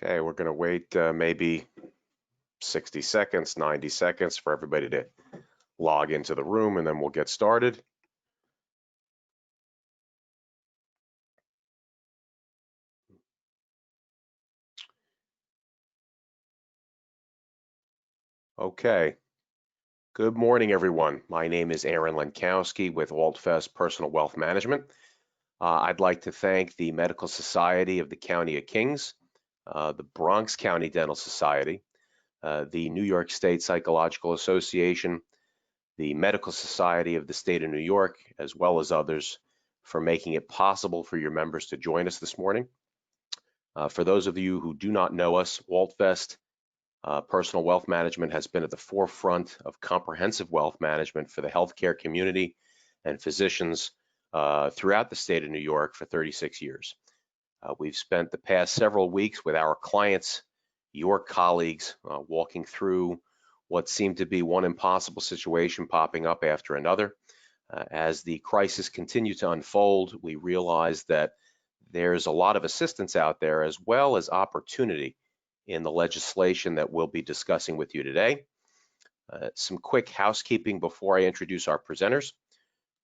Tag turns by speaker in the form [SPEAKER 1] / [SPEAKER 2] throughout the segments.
[SPEAKER 1] Okay, we're going to wait maybe 60 seconds, 90 seconds for everybody to log into the room, and then we'll get started. Okay. Good morning, everyone. My name is Aaron Lenkowski with Altfest Personal Wealth Management. I'd like to thank the Medical Society of the County of Kings, the Bronx County Dental Society, the New York State Psychological Association, the Medical Society of the State of New York, as well as others, for making it possible for your members to join us this morning. For those of you who do not know us, Altfest Personal Wealth Management has been at the forefront of comprehensive wealth management for the healthcare community and physicians throughout the state of New York for 36 years. We've spent the past several weeks with our clients, your colleagues, walking through what seemed to be one impossible situation popping up after another. As the crisis continued to unfold, we realized that there's a lot of assistance out there as well as opportunity in the legislation that we'll be discussing with you today. Some quick housekeeping before I introduce our presenters.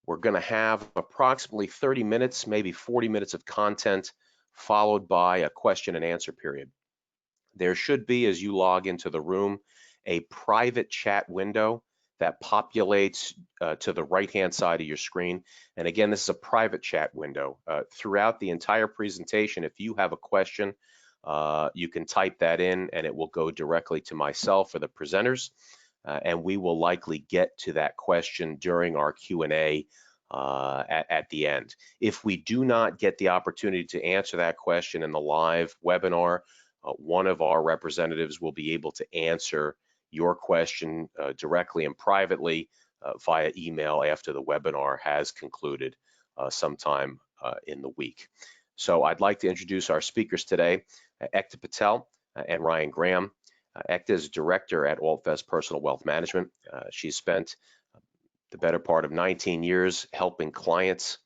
[SPEAKER 1] We're going to have approximately 30 minutes, maybe 40 minutes of content, followed by a question and answer period. There should be, as you log into the room, a private chat window that populates to the right-hand side of your screen. And again, this is a private chat window. Throughout the entire presentation, if you have a question, you can type that in and it will go directly to myself or the presenters. And we will likely get to that question during our Q&A at the end. If we do not get the opportunity to answer that question in the live webinar, one of our representatives will be able to answer your question directly and privately via email after the webinar has concluded sometime in the week. So I'd like to introduce our speakers today, Ekta Patel and Ryan Graham. Ekta is director at Altfest Personal Wealth Management. She's spent the better part of 19 years helping clients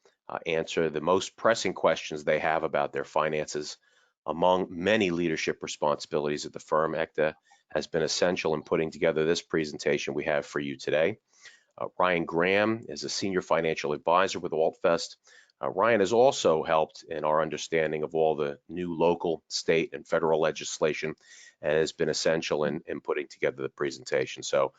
[SPEAKER 1] answer the most pressing questions they have about their finances. Among many leadership responsibilities at the firm, Ekta has been essential in putting together this presentation we have for you today. Ryan Graham is a senior financial advisor with Altfest. Ryan has also helped in our understanding of all the new local, state, and federal legislation and has been essential in putting together the presentation. So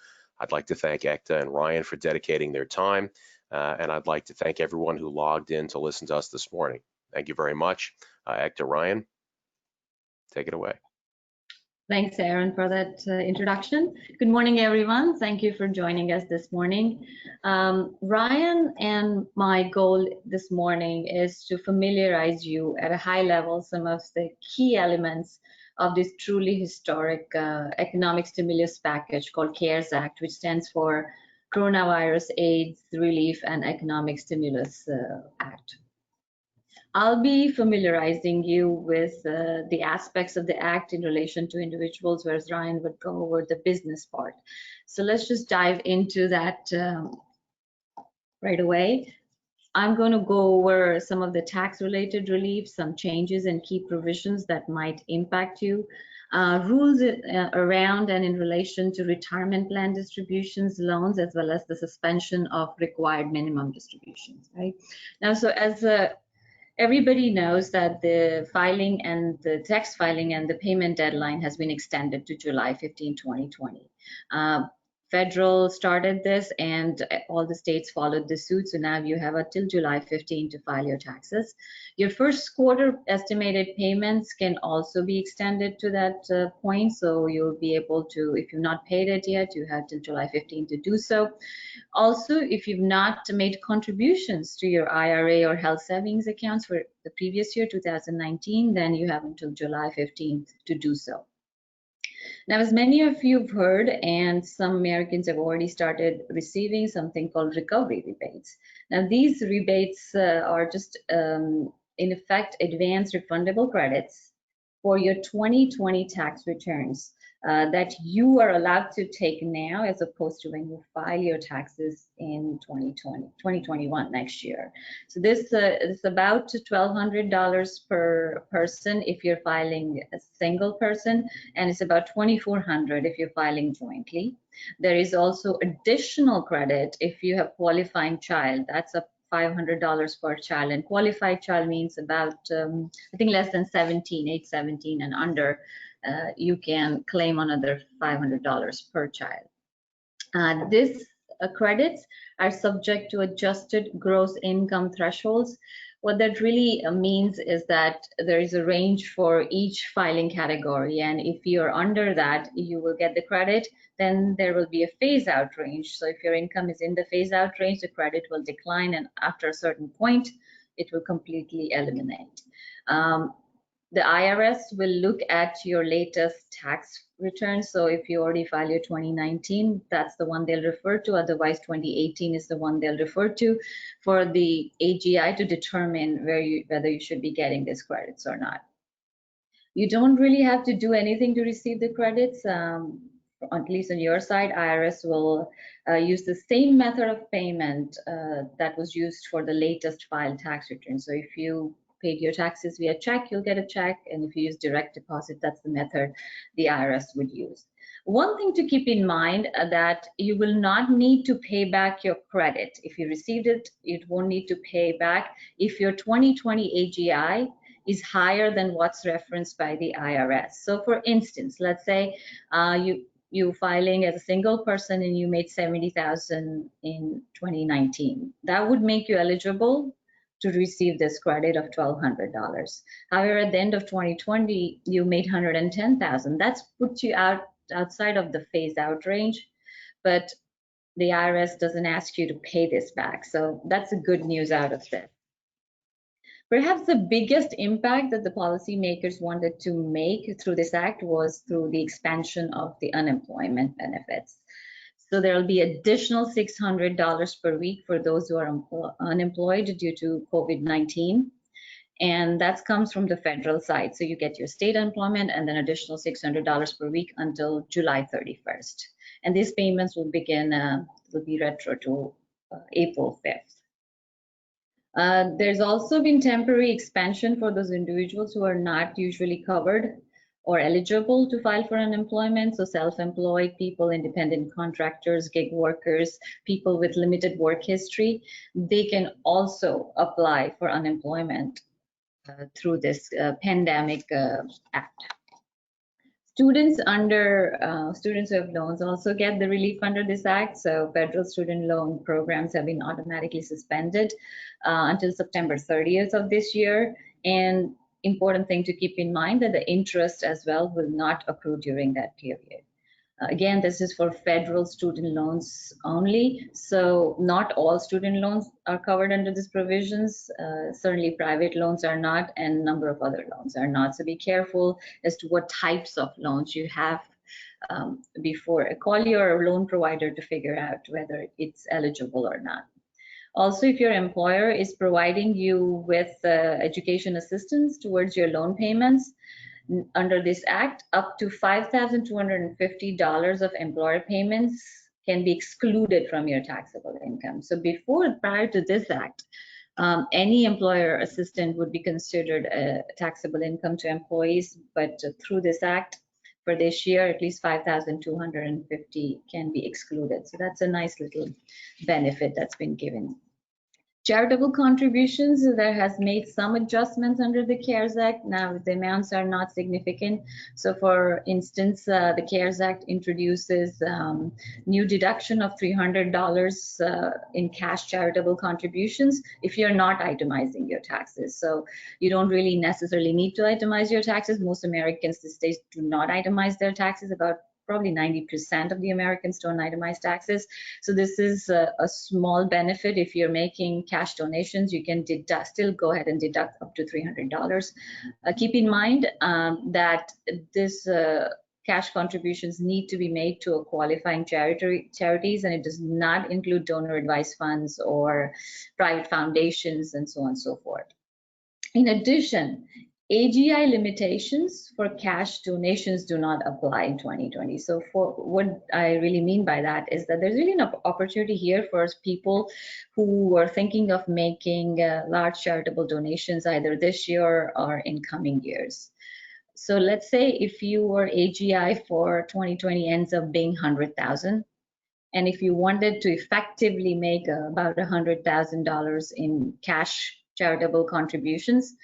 [SPEAKER 1] I'd like to thank Ekta and Ryan for dedicating their time, and I'd like to thank everyone who logged in to listen to us this morning. Thank you very much. Ekta, Ryan, take it away.
[SPEAKER 2] Thanks, Aaron, for that introduction. Good morning, everyone. Thank you for joining us this morning. Ryan and my goal this morning is to familiarize you at a high level some of the key elements of this truly historic economic stimulus package called CARES Act, which stands for Coronavirus AIDS Relief and Economic Stimulus Act. I'll be familiarizing you with the aspects of the act in relation to individuals, whereas Ryan would go over the business part. So let's just dive into that right away. I'm going to go over some of the tax-related relief, some changes and key provisions that might impact you, rules around and in relation to retirement plan distributions, loans, as well as the suspension of required minimum distributions. Right now, so as everybody knows that the filing and the tax filing and the payment deadline has been extended to July 15, 2020. Federal started this and all the states followed the suit. So now you have until July 15 to file your taxes. Your first quarter estimated payments can also be extended to that point. So you'll be able to, if you've not paid it yet, you have till July 15 to do so. Also, if you've not made contributions to your IRA or health savings accounts for the previous year, 2019, then you have until July 15th to do so. Now, as many of you have heard, and some Americans have already started receiving something called recovery rebates. Now, these rebates are just, in effect, advanced refundable credits for your 2020 tax returns. that you are allowed to take now as opposed to when you file your taxes in 2021 next year. So this is about $1,200 per person if you're filing a single person, and it's about $2,400 if you're filing jointly. There is also additional credit if you have qualifying child. That's a $500 per child, and qualified child means about I think less than 17, age 17 and under. You can claim another $500 per child. These credits are subject to adjusted gross income thresholds. What that really means is that there is a range for each filing category, and if you're under that, you will get the credit. Then there will be a phase-out range. So if your income is in the phase-out range, the credit will decline, and after a certain point, it will completely eliminate. The IRS will look at your latest tax return. So if you already filed your 2019, that's the one they'll refer to. Otherwise, 2018 is the one they'll refer to for the AGI to determine whether you should be getting these credits or not. You don't really have to do anything to receive the credits. At least on your side, IRS will use the same method of payment that was used for the latest filed tax return. So if you paid your taxes via check, you'll get a check, and if you use direct deposit, that's the method the IRS would use. One thing to keep in mind that you will not need to pay back your credit. If you received it, you won't need to pay back if your 2020 AGI is higher than what's referenced by the IRS. So for instance, let's say you filing as a single person and you made $70,000 in 2019. That would make you eligible to receive this credit of $1,200. However, at the end of 2020, you made $110,000. That's put you outside of the phase-out range, but the IRS doesn't ask you to pay this back. So that's the good news out of this. Perhaps the biggest impact that the policymakers wanted to make through this act was through the expansion of the unemployment benefits. So there will be additional $600 per week for those who are unemployed due to COVID-19. And that comes from the federal side. So you get your state unemployment and then additional $600 per week until July 31st. And these payments will begin, will be retro to April 5th. There's also been temporary expansion for those individuals who are not usually covered or eligible to file for unemployment. So self-employed people, independent contractors, gig workers, people with limited work history, they can also apply for unemployment through this pandemic act. Students who have loans also get the relief under this act. So federal student loan programs have been automatically suspended until September 30th of this year. And important thing to keep in mind that the interest as well will not accrue during that period. Again, this is for federal student loans only. So not all student loans are covered under these provisions. Certainly private loans are not, and a number of other loans are not. So be careful as to what types of loans you have before. Call your loan provider to figure out whether it's eligible or not. Also, if your employer is providing you with education assistance towards your loan payments, under this act, up to $5,250 of employer payments can be excluded from your taxable income. So prior to this act, any employer assistant would be considered a taxable income to employees, but through this act, for this year, at least $5,250 can be excluded. So that's a nice little benefit that's been given. Charitable contributions, there has made some adjustments under the CARES Act. Now, the amounts are not significant. So for instance, the CARES Act introduces new deduction of $300 in cash charitable contributions if you're not itemizing your taxes. So you don't really necessarily need to itemize your taxes. Most Americans these days do not itemize their taxes. About probably 90% of the Americans don't itemize taxes. So this is a small benefit. If you're making cash donations, you can still go ahead and deduct up to $300. Keep in mind that this cash contributions need to be made to a qualifying charities, and it does not include donor advised funds or private foundations and so on and so forth. In addition, AGI limitations for cash donations do not apply in 2020. So for what I really mean by that is that there's really an opportunity here for people who are thinking of making large charitable donations either this year or in coming years. So let's say if your AGI for 2020 ends up being 100,000, and if you wanted to effectively make about $100,000 in cash charitable contributions,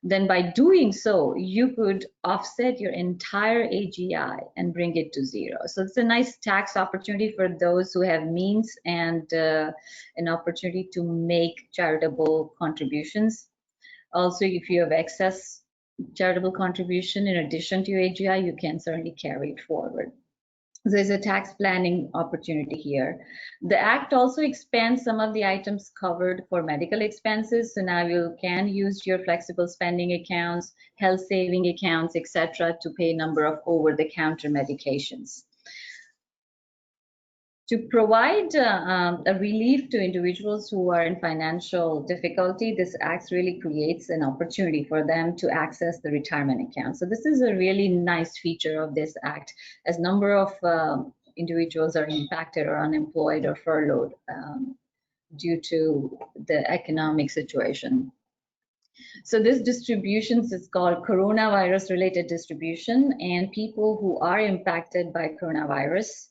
[SPEAKER 2] then by doing so, you could offset your entire AGI and bring it to zero. So it's a nice tax opportunity for those who have means and an opportunity to make charitable contributions. Also, if you have excess charitable contribution in addition to your AGI, you can certainly carry it forward. There's a tax planning opportunity here. The Act also expands some of the items covered for medical expenses. So now you can use your flexible spending accounts, health saving accounts, etc., to pay a number of over-the-counter medications. To provide a relief to individuals who are in financial difficulty, this Act really creates an opportunity for them to access the retirement account. So this is a really nice feature of this Act, as number of individuals are impacted or unemployed or furloughed due to the economic situation. So this distributions is called coronavirus related distribution, and people who are impacted by coronavirus,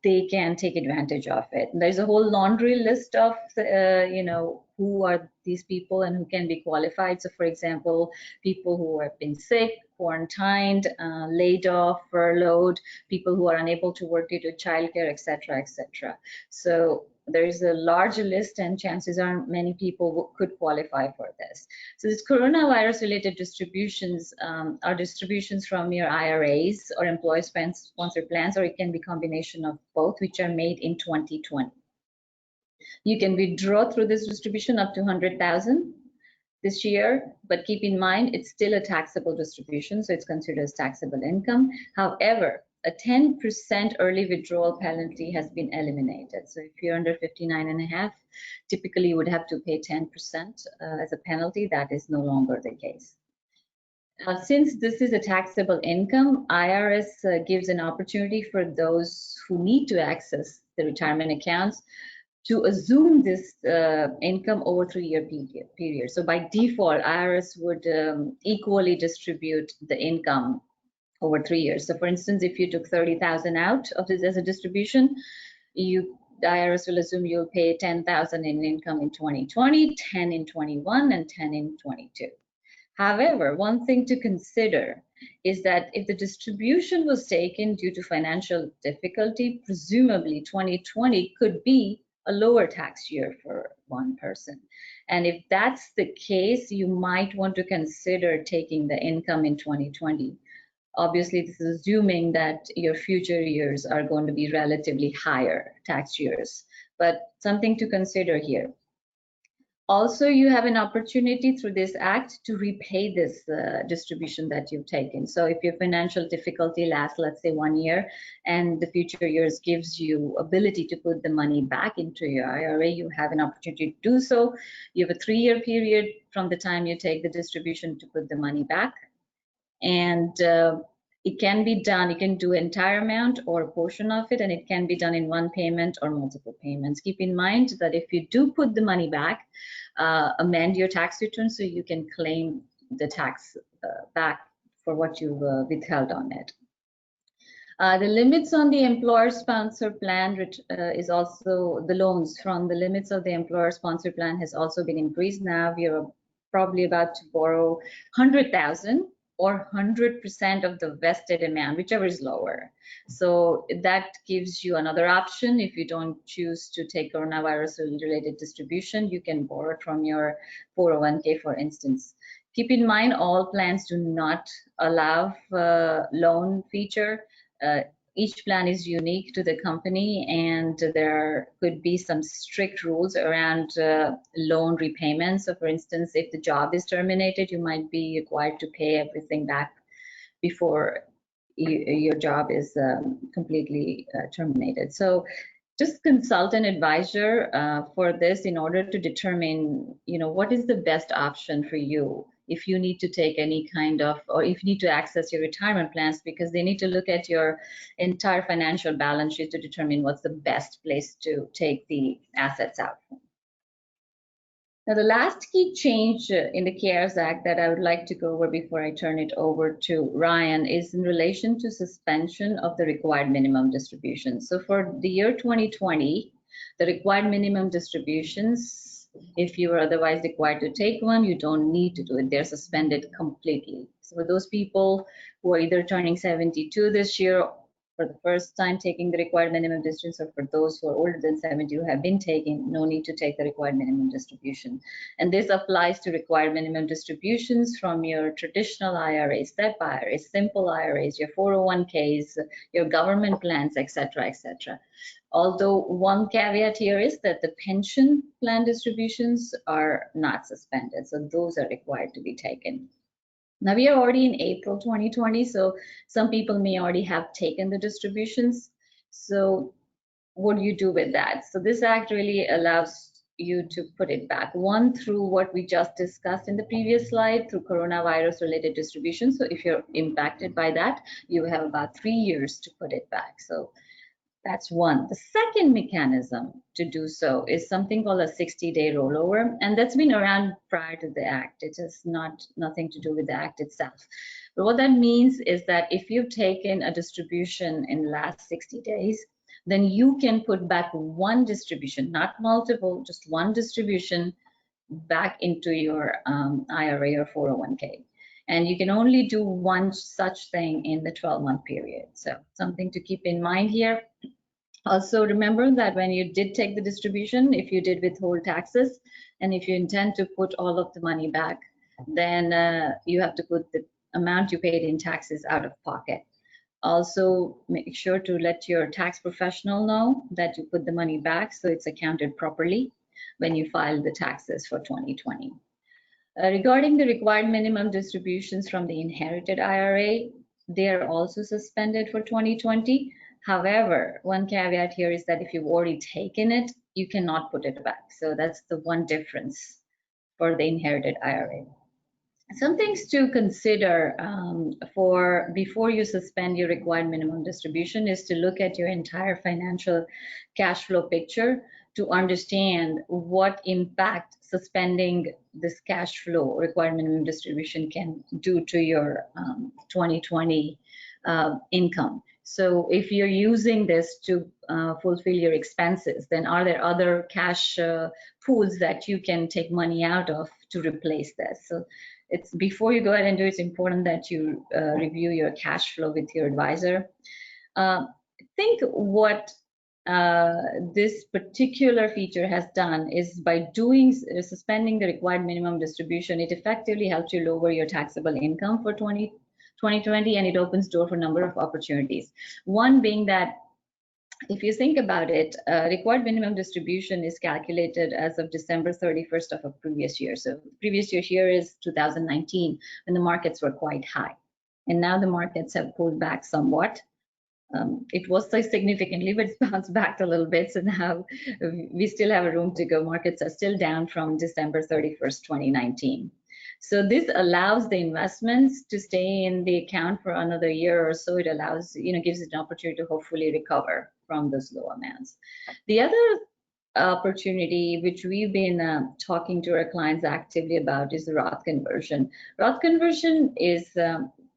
[SPEAKER 2] they can take advantage of it. There's a whole laundry list of, who are these people and who can be qualified. So for example, people who have been sick, quarantined, laid off, furloughed, people who are unable to work due to childcare, etc., etc. So there is a large list, and chances are many people could qualify for this. So this coronavirus related distributions are distributions from your IRAs or employee sponsored plans, or it can be a combination of both, which are made in 2020. You can withdraw through this distribution up to 100,000 this year, but keep in mind it's still a taxable distribution, so it's considered as taxable income. However, a 10% early withdrawal penalty has been eliminated. So if you're under 59.5, typically you would have to pay 10% as a penalty. That is no longer the case. Since this is a taxable income, IRS gives an opportunity for those who need to access the retirement accounts to assume this income over 3-year period. So by default, IRS would equally distribute the income over 3 years. So for instance, if you took 30,000 out of this as a distribution, the IRS will assume you'll pay 10,000 in income in 2020, 10 in 21, and 10 in 22. However, one thing to consider is that if the distribution was taken due to financial difficulty, presumably 2020 could be a lower tax year for one person. And if that's the case, you might want to consider taking the income in 2020. Obviously, this is assuming that your future years are going to be relatively higher tax years, but something to consider here. Also, you have an opportunity through this act to repay this distribution that you've taken. So if your financial difficulty lasts, let's say 1 year, and the future years gives you ability to put the money back into your IRA, you have an opportunity to do so. You have a 3-year period from the time you take the distribution to put the money back. And it can be done, you can do entire amount or a portion of it, and it can be done in one payment or multiple payments. Keep in mind that if you do put the money back, amend your tax return so you can claim the tax back for what you've withheld on it. The limits on the employer-sponsored plan is also, the loans from the limits of the employer-sponsored plan has also been increased. Now we are probably about to borrow 100,000 or 100% of the vested amount, whichever is lower. So that gives you another option. If you don't choose to take coronavirus-related distribution, you can borrow from your 401k, for instance. Keep in mind, all plans do not allow loan feature. Each plan is unique to the company, and there could be some strict rules around loan repayment. So for instance, if the job is terminated, you might be required to pay everything back before your job is completely terminated. So just consult an advisor for this in order to determine, what is the best option for you if you need to take any kind of, or if you need to access your retirement plans, because they need to look at your entire financial balance sheet to determine what's the best place to take the assets out. Now, the last key change in the CARES Act that I would like to go over before I turn it over to Ryan is in relation to suspension of the required minimum distributions. So for the year 2020, the required minimum distributions, if you were otherwise required to take one, you don't need to do it. They're suspended completely. So for those people who are either turning 72 this year for the first time taking the required minimum distribution, or for those who are older than 70 who have been taking, no need to take the required minimum distribution. And this applies to required minimum distributions from your traditional IRAs, STEP IRAs, simple IRAs, your 401ks, your government plans, etc., etc. Although one caveat here is that the pension plan distributions are not suspended, so those are required to be taken. Now we are already in April 2020, so some people may already have taken the distributions. So what do you do with that? So this act really allows you to put it back. One, through what we just discussed in the previous slide, through coronavirus related distribution. So if you're impacted by that, you have about 3 years to put it back. So that's one. The second mechanism to do so is something called a 60-day rollover, and that's been around prior to the act. It has nothing to do with the act itself. But what that means is that if you've taken a distribution in the last 60 days, then you can put back one distribution, not multiple, just one distribution back into your IRA or 401k. And you can only do one such thing in the 12-month period. So something to keep in mind here. Also remember that when you did take the distribution, if you did withhold taxes, and if you intend to put all of the money back, then you have to put the amount you paid in taxes out of pocket. Also, make sure to let your tax professional know that you put the money back so it's accounted properly when you file the taxes for 2020. Regarding the required minimum distributions from the inherited IRA, they are also suspended for 2020. However, one caveat here is that if you've already taken it, you cannot put it back. So that's the one difference for the inherited IRA. Some things to consider for before you suspend your required minimum distribution is to look at your entire financial cash flow picture to understand what impact suspending this cash flow required minimum distribution can do to your 2020 income. So if you're using this to fulfill your expenses, then are there other cash pools that you can take money out of to replace this? So it's before you go ahead and do it, it's important that you review your cash flow with your advisor. Think what this particular feature has done is by suspending the required minimum distribution, it effectively helps you lower your taxable income for 2020, and it opens door for a number of opportunities. One being that if you think about it, required minimum distribution is calculated as of December 31st of a previous year. So previous year here is 2019, when the markets were quite high. And now the markets have pulled back somewhat. It was so significantly, but it's bounced back a little bit. So now we still have a room to go. Markets are still down from December 31st, 2019. So this allows the investments to stay in the account for another year or so. It allows, gives it an opportunity to hopefully recover from those low amounts. The other opportunity, which we've been talking to our clients actively about, is the Roth conversion. Roth conversion is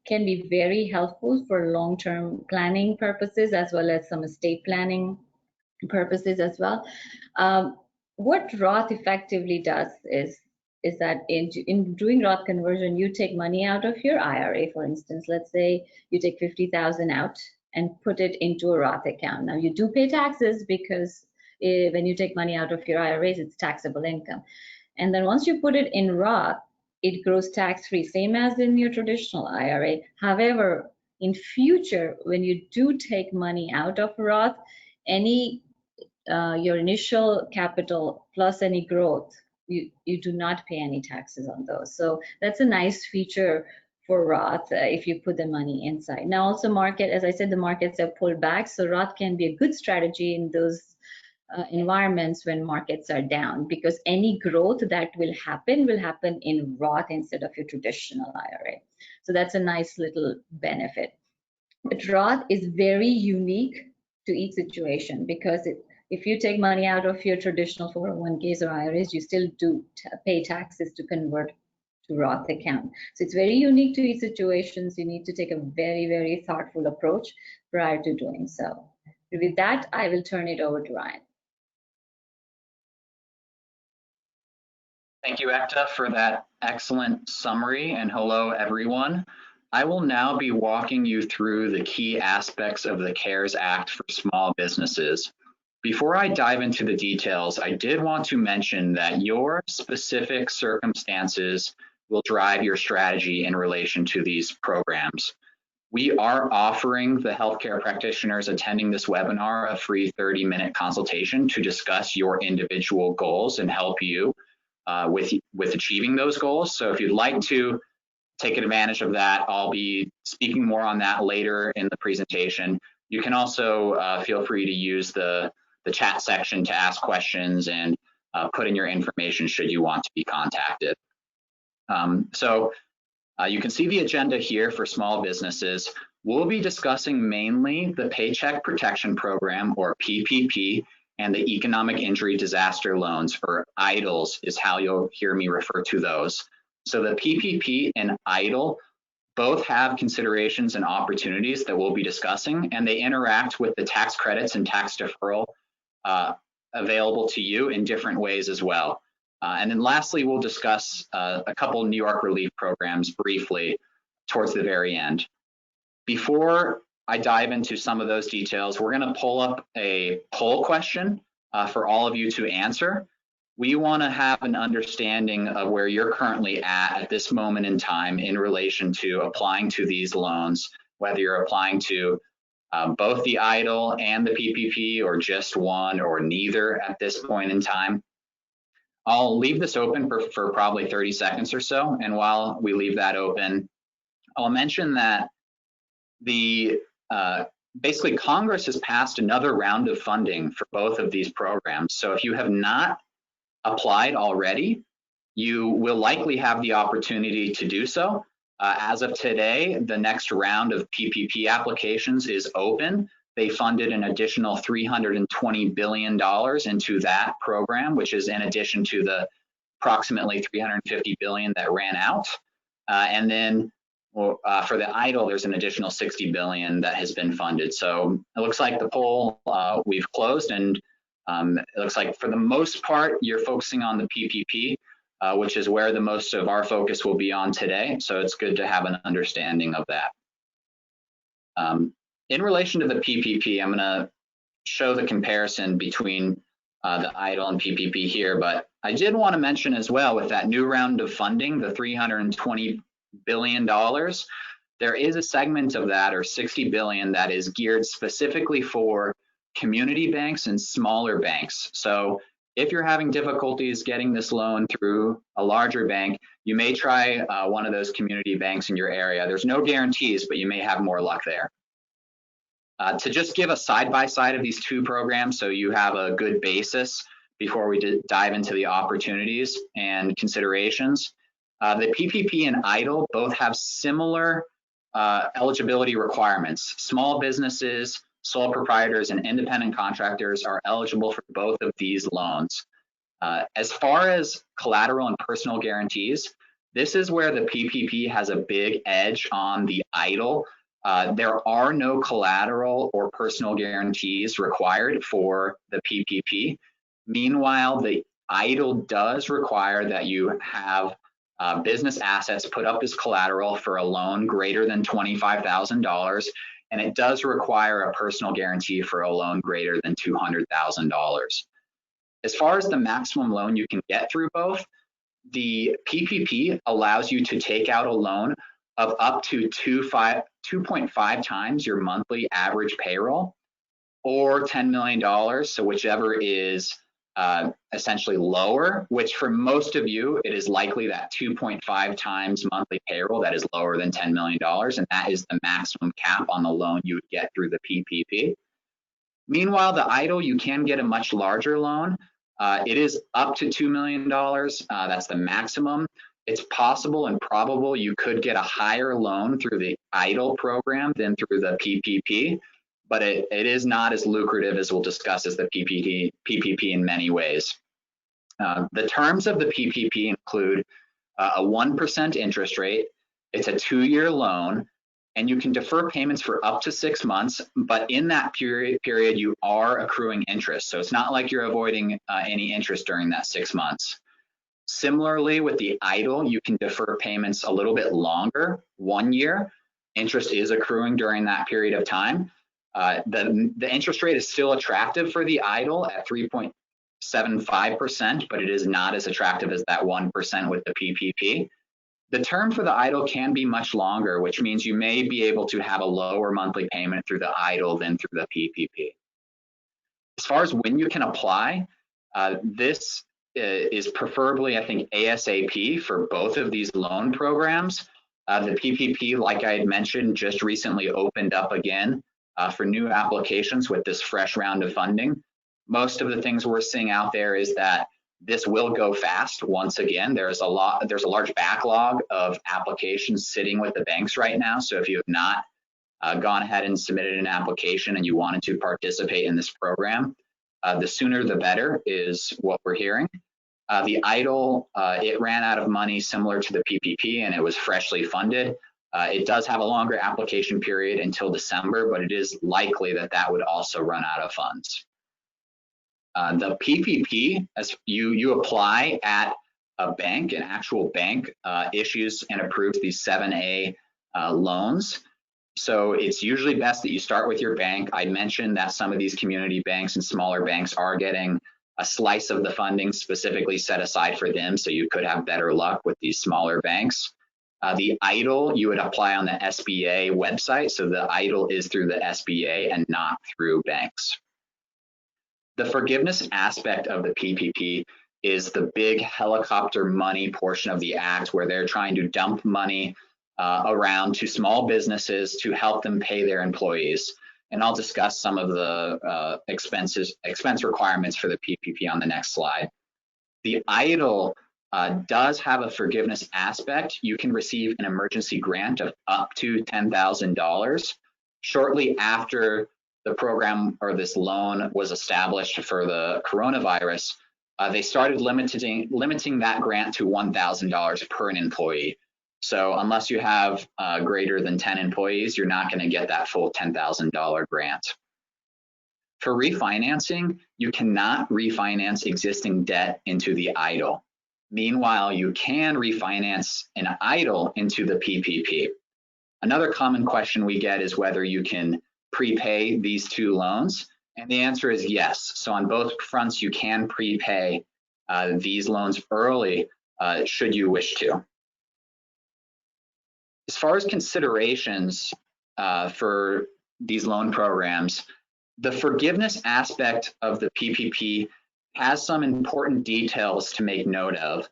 [SPEAKER 2] can be very helpful for long-term planning purposes as well as some estate planning purposes as well. What Roth effectively does is that in doing Roth conversion, you take money out of your IRA, for instance. Let's say you take 50,000 out and put it into a Roth account. Now you do pay taxes because when you take money out of your IRAs, it's taxable income. And then once you put it in Roth, it grows tax-free, same as in your traditional IRA. However, in future, when you do take money out of Roth, your initial capital plus any growth, you do not pay any taxes on those. So that's a nice feature for Roth if you put the money inside. Now also as I said, the markets have pulled back, so Roth can be a good strategy in those environments when markets are down, because any growth that will happen in Roth instead of your traditional IRA. So that's a nice little benefit. But Roth is very unique to each situation, because if you take money out of your traditional 401ks or IRAs, you still do pay taxes to convert to Roth account. So it's very unique to each situation. You need to take a very, very thoughtful approach prior to doing so. With that, I will turn it over to Ryan.
[SPEAKER 3] Thank you, Ekta, for that excellent summary, and hello, everyone. I will now be walking you through the key aspects of the CARES Act for small businesses. Before I dive into the details, I did want to mention that your specific circumstances will drive your strategy in relation to these programs. We are offering the healthcare practitioners attending this webinar a free 30-minute consultation to discuss your individual goals and help you with achieving those goals. So if you'd like to take advantage of that, I'll be speaking more on that later in the presentation. You can also feel free to use the chat section to ask questions and put in your information should you want to be contacted. You can see the agenda here for small businesses. We'll be discussing mainly the Paycheck Protection Program, or PPP, and the Economic Injury Disaster Loans, or EIDLs is how you'll hear me refer to those. So the PPP and EIDL both have considerations and opportunities that we'll be discussing, and they interact with the tax credits and tax deferral available to you in different ways as well. And then lastly, we'll discuss a couple New York relief programs briefly towards the very end. Before I dive into some of those details, we're going to pull up a poll question for all of you to answer. We want to have an understanding of where you're currently at this moment in time in relation to applying to these loans, whether you're applying to both the EIDL and the PPP, or just one or neither at this point in time. I'll leave this open for probably 30 seconds or so, and while we leave that open, I'll mention that basically Congress has passed another round of funding for both of these programs. So if you have not applied already, you will likely have the opportunity to do so. As of today, the next round of PPP applications is open. They funded an additional $320 billion into that program, which is in addition to the approximately $350 billion that ran out. And then for the EIDL, there's an additional $60 billion that has been funded. So it looks like the poll we've closed, and it looks like for the most part, you're focusing on the PPP, which is where the most of our focus will be on today. So it's good to have an understanding of that. In relation to the PPP, I'm going to show the comparison between the EIDL and PPP here, but I did want to mention as well, with that new round of funding, the $320 billion, there is a segment of that, or $60 billion, that is geared specifically for community banks and smaller banks. So if you're having difficulties getting this loan through a larger bank, you may try one of those community banks in your area. There's no guarantees, but you may have more luck there. To just give a side-by-side of these two programs so you have a good basis before we dive into the opportunities and considerations, the PPP and EIDL both have similar eligibility requirements. Small businesses, sole proprietors, and independent contractors are eligible for both of these loans. As far as collateral and personal guarantees, this is where the PPP has a big edge on the EIDL. There are no collateral or personal guarantees required for the PPP. Meanwhile, the EIDL does require that you have business assets put up as collateral for a loan greater than $25,000, and it does require a personal guarantee for a loan greater than $200,000. As far as the maximum loan you can get through both, the PPP allows you to take out a loan of up to 2.5 times your monthly average payroll, or $10 million, so whichever is essentially lower, which for most of you, it is likely that 2.5 times monthly payroll that is lower than $10 million, and that is the maximum cap on the loan you would get through the PPP. Meanwhile, the EIDL, you can get a much larger loan. It is up to $2 million. That's the maximum. It's possible and probable you could get a higher loan through the EIDL program than through the PPP, but it is not as lucrative as we'll discuss as the PPP in many ways. The terms of the PPP include a 1% interest rate. It's a 2-year loan, and you can defer payments for up to 6 months, but in that period you are accruing interest. So it's not like you're avoiding any interest during that 6 months. Similarly, with the EIDL, you can defer payments a little bit longer, 1 year. Interest is accruing during that period of time. The interest rate is still attractive for the EIDL at 3.75%, but it is not as attractive as that 1% with the PPP. The term for the EIDL can be much longer, which means you may be able to have a lower monthly payment through the EIDL than through the PPP. As far as when you can apply, this is preferably, I think, ASAP for both of these loan programs. The PPP, like I had mentioned, just recently opened up again for new applications with this fresh round of funding. Most of the things we're seeing out there is that this will go fast. Once again, there's a large backlog of applications sitting with the banks right now. So if you have not gone ahead and submitted an application and you wanted to participate in this program, the sooner the better is what we're hearing. The EIDL, it ran out of money similar to the PPP, and it was freshly funded. It does have a longer application period until December, but it is likely that that would also run out of funds. The PPP, as you apply at a bank, an actual bank issues and approves these 7A loans. So it's usually best that you start with your bank. I mentioned that some of these community banks and smaller banks are getting a slice of the funding specifically set aside for them, so you could have better luck with these smaller banks. The EIDL, you would apply on the SBA website, so the EIDL is through the SBA and not through banks. The forgiveness aspect of the PPP is the big helicopter money portion of the act, where they're trying to dump money around to small businesses to help them pay their employees. And I'll discuss some of the expense requirements for the PPP on the next slide. The EIDL does have a forgiveness aspect. You can receive an emergency grant of up to $10,000. Shortly after the program or this loan was established for the coronavirus, they started limiting that grant to $1,000 per an employee. So unless you have greater than 10 employees, you're not going to get that full $10,000 grant. For refinancing, you cannot refinance existing debt into the EIDL. Meanwhile, you can refinance an EIDL into the PPP. Another common question we get is whether you can prepay these two loans, and the answer is yes. So on both fronts, you can prepay these loans early should you wish to. As far as considerations for these loan programs, the forgiveness aspect of the PPP has some important details to make note of.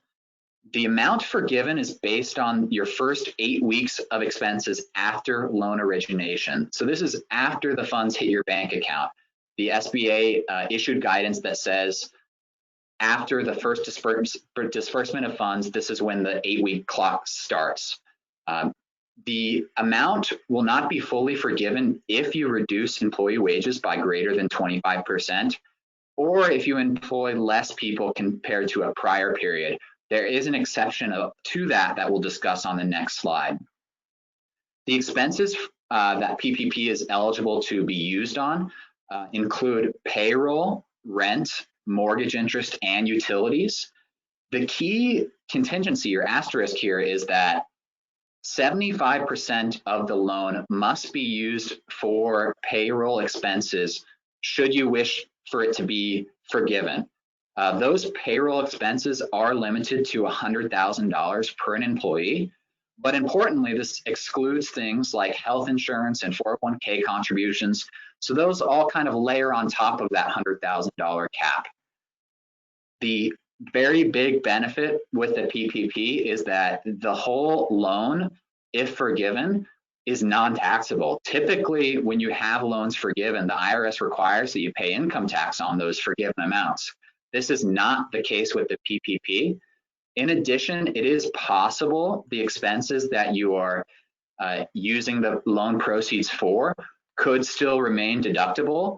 [SPEAKER 3] The amount forgiven is based on your first 8 weeks of expenses after loan origination. So this is after the funds hit your bank account. The SBA issued guidance that says after the first disbursement of funds, this is when the 8-week clock starts. The amount will not be fully forgiven if you reduce employee wages by greater than 25%, or if you employ less people compared to a prior period. There is an exception to that we'll discuss on the next slide. The expenses that PPP is eligible to be used on include payroll, rent, mortgage interest, and utilities. The key contingency or asterisk here is that 75% of the loan must be used for payroll expenses should you wish for it to be forgiven. Those payroll expenses are limited to $100,000 per an employee, but importantly, this excludes things like health insurance and 401k contributions. So those all kind of layer on top of that $100,000 cap. The very big benefit with the PPP is that the whole loan, if forgiven, is non-taxable. Typically, when you have loans forgiven, the IRS requires that you pay income tax on those forgiven amounts. This is not the case with the PPP. In addition, it is possible the expenses that you are using the loan proceeds for could still remain deductible.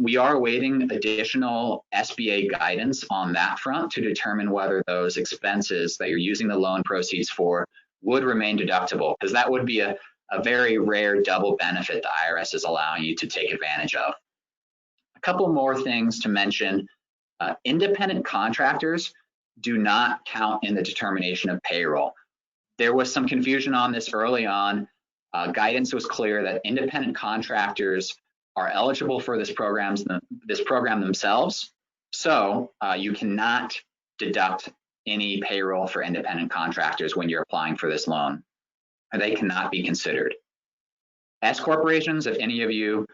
[SPEAKER 3] We are awaiting additional SBA guidance on that front to determine whether those expenses that you're using the loan proceeds for would remain deductible, because that would be a very rare double benefit the IRS is allowing you to take advantage of. A couple more things to mention. Independent contractors do not count in the determination of payroll. There was some confusion on this early on. Guidance was clear that independent contractors are eligible for this program themselves. So you cannot deduct any payroll for independent contractors when you're applying for this loan. They cannot be considered. S corporations, if any of you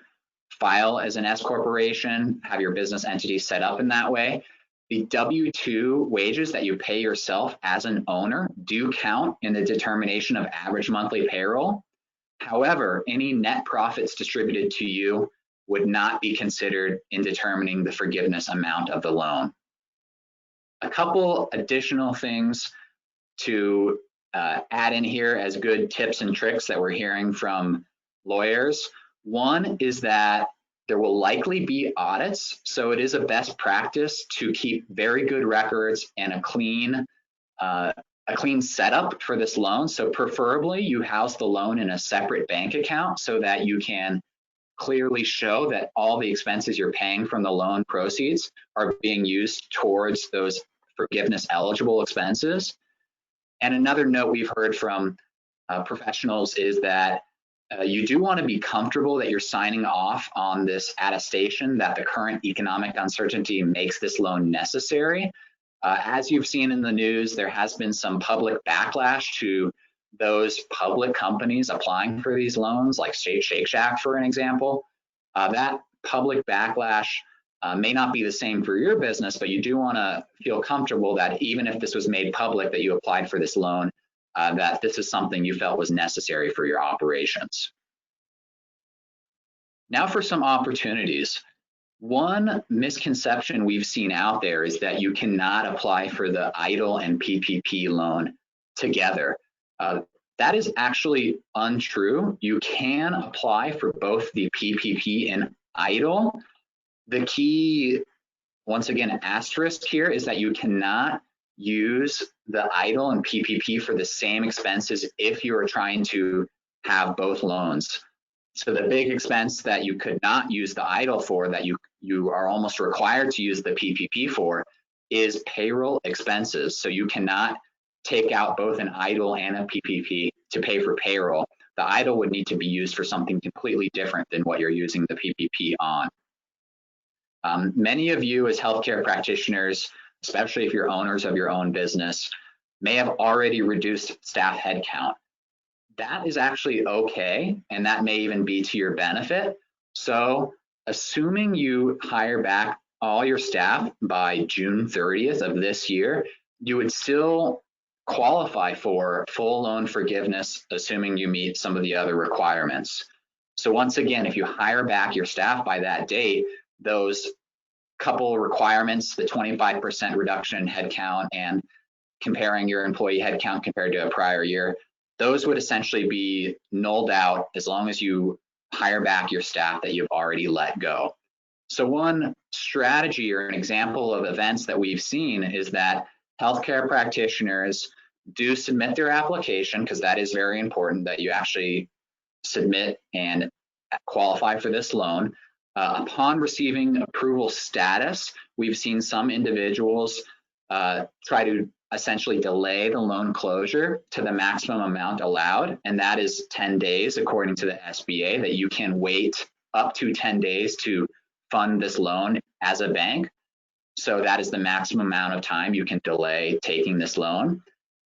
[SPEAKER 3] file as an S corporation, have your business entity set up in that way, the W-2 wages that you pay yourself as an owner do count in the determination of average monthly payroll. However, any net profits distributed to you would not be considered in determining the forgiveness amount of the loan. A couple additional things to add in here as good tips and tricks that we're hearing from lawyers. One is that there will likely be audits, so it is a best practice to keep very good records and a clean setup for this loan. So preferably you house the loan in a separate bank account so that you can clearly show that all the expenses you're paying from the loan proceeds are being used towards those forgiveness eligible expenses. And another note we've heard from professionals is that you do want to be comfortable that you're signing off on this attestation that the current economic uncertainty makes this loan necessary. As you've seen in the news, there has been some public backlash to those public companies applying for these loans, like Shake Shack, for an example. That public backlash may not be the same for your business, but you do want to feel comfortable that even if this was made public that you applied for this loan, that this is something you felt was necessary for your operations. Now for some opportunities. One misconception we've seen out there is that you cannot apply for the EIDL and PPP loan together. That is actually untrue. You can apply for both the PPP and EIDL. The key, once again, asterisk here is that you cannot use the EIDL and PPP for the same expenses if you are trying to have both loans. So the big expense that you could not use the EIDL for, that you are almost required to use the PPP for, is payroll expenses. So you cannot take out both an EIDL and a PPP to pay for payroll. The EIDL would need to be used for something completely different than what you're using the PPP on. Many of you as healthcare practitioners, especially if you're owners of your own business, may have already reduced staff headcount. That is actually okay, and that may even be to your benefit. So assuming you hire back all your staff by June 30th of this year, you would still qualify for full loan forgiveness, assuming you meet some of the other requirements. So once again, if you hire back your staff by that date, those couple requirements, the 25% reduction in headcount and comparing your employee headcount compared to a prior year, those would essentially be nulled out as long as you hire back your staff that you've already let go. So one strategy or an example of events that we've seen is that healthcare practitioners do submit their application, because that is very important that you actually submit and qualify for this loan. Upon receiving approval status, we've seen some individuals try to essentially delay the loan closure to the maximum amount allowed, and that is 10 days according to the SBA, that you can wait up to 10 days to fund this loan as a bank. So that is the maximum amount of time you can delay taking this loan.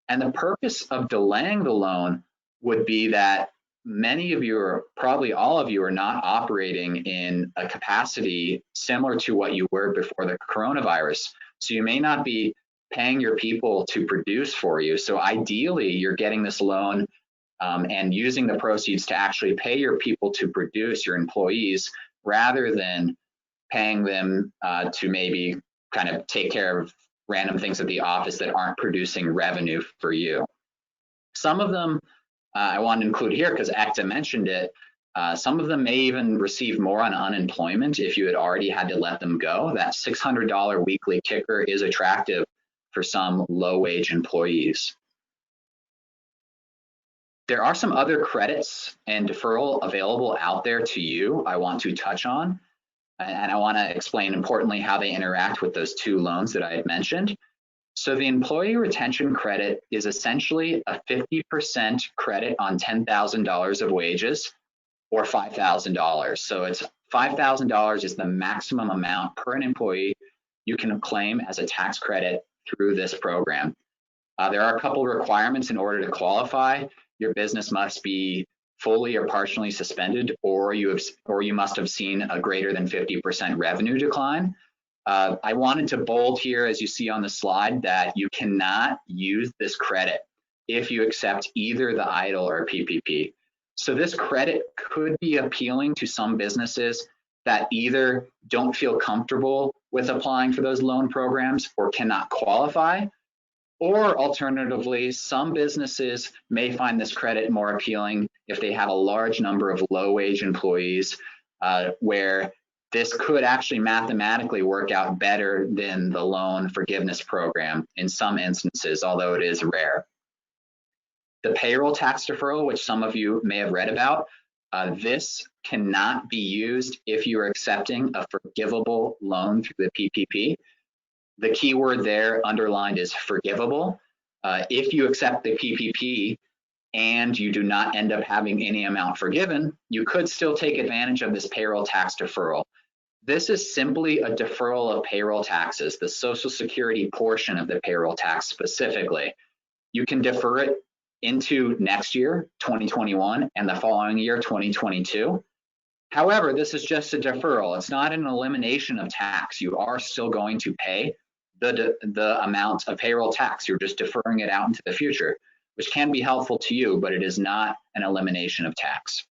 [SPEAKER 3] And the purpose of delaying the loan would be that many of you, or probably all of you, are not operating in a capacity similar to what you were before the coronavirus. So you may not be paying your people to produce for you. So ideally, you're getting this loan and using the proceeds to actually pay your people to produce, your employees, rather than paying them to maybe kind of take care of random things at the office that aren't producing revenue for you. Some of them I want to include here because Ekta mentioned it. Some of them may even receive more on unemployment if you had already had to let them go. That $600 weekly kicker is attractive for some low-wage employees. There are some other credits and deferral available out there to you I want to touch on, and I want to explain importantly how they interact with those two loans that I had mentioned. So the employee retention credit is essentially a 50% credit on $10,000 of wages, or $5,000. So it's $5,000 is the maximum amount per an employee you can claim as a tax credit through this program. There are a couple of requirements in order to qualify. Your business must be fully or partially suspended, or you must have seen a greater than 50% revenue decline. I wanted to bold here, as you see on the slide, that you cannot use this credit if you accept either the EIDL or PPP. So this credit could be appealing to some businesses that either don't feel comfortable with applying for those loan programs or cannot qualify, or alternatively, some businesses may find this credit more appealing if they have a large number of low-wage employees, where this could actually mathematically work out better than the loan forgiveness program in some instances, although it is rare. The payroll tax deferral, which some of you may have read about, this cannot be used if you are accepting a forgivable loan through the PPP. The key word there underlined is forgivable. If you accept the PPP and you do not end up having any amount forgiven, you could still take advantage of this payroll tax deferral. This is simply a deferral of payroll taxes, the Social Security portion of the payroll tax specifically. You can defer it into next year, 2021, and the following year, 2022. However, this is just a deferral. It's not an elimination of tax. You are still going to pay the amount of payroll tax. You're just deferring it out into the future, which can be helpful to you, but it is not an elimination of tax.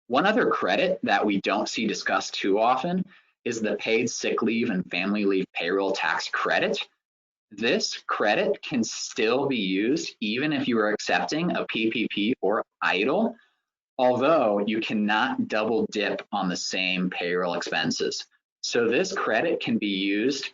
[SPEAKER 3] One other credit that we don't see discussed too often is the paid sick leave and family leave payroll tax credit. This credit can still be used even if you are accepting a PPP or EIDL, although you cannot double dip on the same payroll expenses. So this credit can be used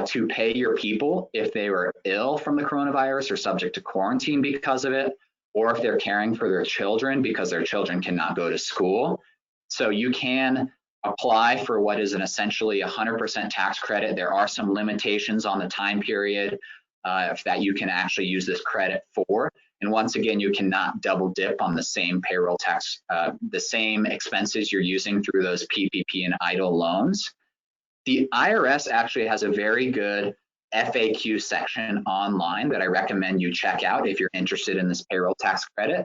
[SPEAKER 3] to pay your people if they were ill from the coronavirus or subject to quarantine because of it, or if they're caring for their children because their children cannot go to school. So you can apply for what is an essentially 100% tax credit. There are some limitations on the time period that you can actually use this credit for. And once again, you cannot double dip on the same payroll tax, the same expenses you're using through those PPP and EIDL loans. The IRS actually has a very good FAQ section online that I recommend you check out if you're interested in this payroll tax credit.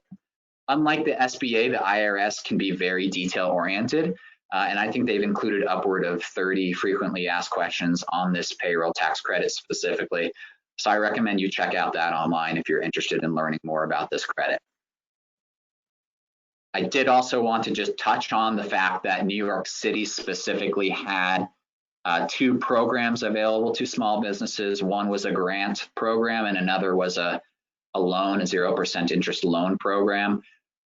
[SPEAKER 3] Unlike the SBA, the IRS can be very detail oriented, and I think they've included upward of 30 frequently asked questions on this payroll tax credit specifically. So I recommend you check out that online if you're interested in learning more about this credit. I did also want to just touch on the fact that New York City specifically had two programs available to small businesses. One was a grant program and another was a loan, a 0% interest loan program.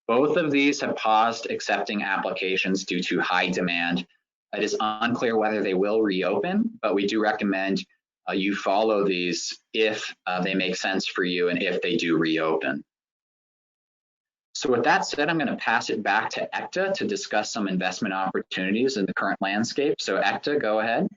[SPEAKER 3] Both of these have paused accepting applications due to high demand. It is unclear whether they will reopen, but we do recommend you follow these if they make sense for you and if they do reopen. So with that said, I'm going to pass it back to Ekta to discuss some investment opportunities in the current landscape. So Ekta, go ahead.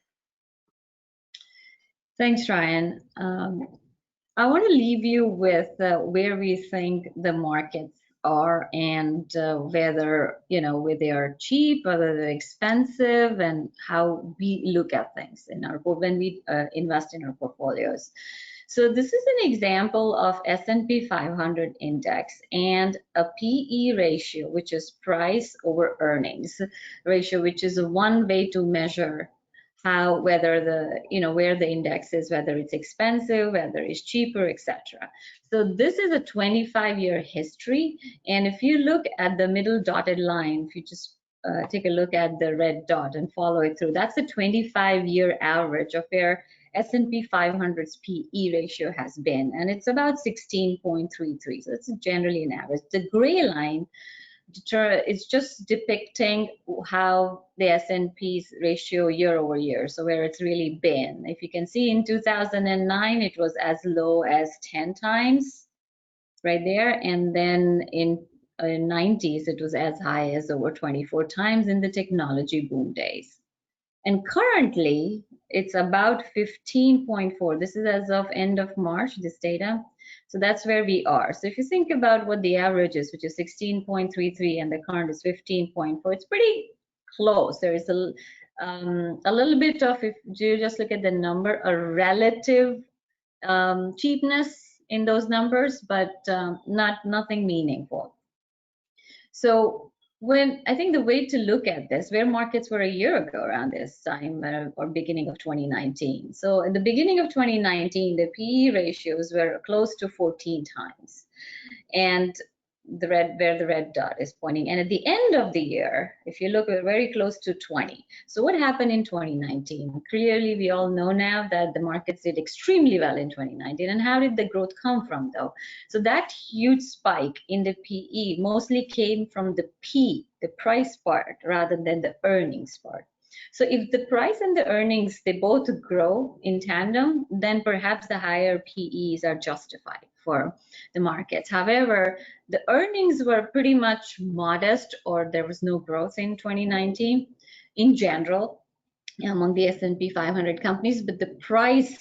[SPEAKER 2] Thanks, Ryan. I want to leave you with where we think the markets are and whether, whether they are cheap, whether they're expensive, and how we look at things when we invest in our portfolios. So this is an example of S&P 500 index and a PE ratio, which is price over earnings ratio, which is one way to measure whether where the index is, whether it's expensive, whether it's cheaper, etc. So this is a 25-year history. And if you look at the middle dotted line, if you just take a look at the red dot and follow it through, that's a 25-year average of where S&P 500's PE ratio has been, and it's about 16.33. So it's generally an average. The gray line it's just depicting how the S&P's ratio year over year, so where it's really been. If you can see, in 2009 it was as low as 10 times right there, and then in 90s it was as high as over 24 times in the technology boom days. And currently it's about 15.4. This is as of end of March, this data. So that's where we are. So if you think about what the average is, which is 16.33, and the current is 15.4, it's pretty close. There is a little bit of, if you just look at the number, a relative cheapness in those numbers, but nothing meaningful. So I think the way to look at this, where markets were a year ago around this time, or beginning of 2019. So in the beginning of 2019, the PE ratios were close to 14 times, and where the red dot is pointing. And at the end of the year, if you look, we're very close to 20. So what happened in 2019? Clearly, we all know now that the markets did extremely well in 2019. And how did the growth come from, though? So that huge spike in the PE mostly came from the P, the price part, rather than the earnings part. So if the price and the earnings, they both grow in tandem, then perhaps the higher PEs are justified for the markets. However, the earnings were pretty much modest, or there was no growth in 2019 in general among the S&P 500 companies, but the price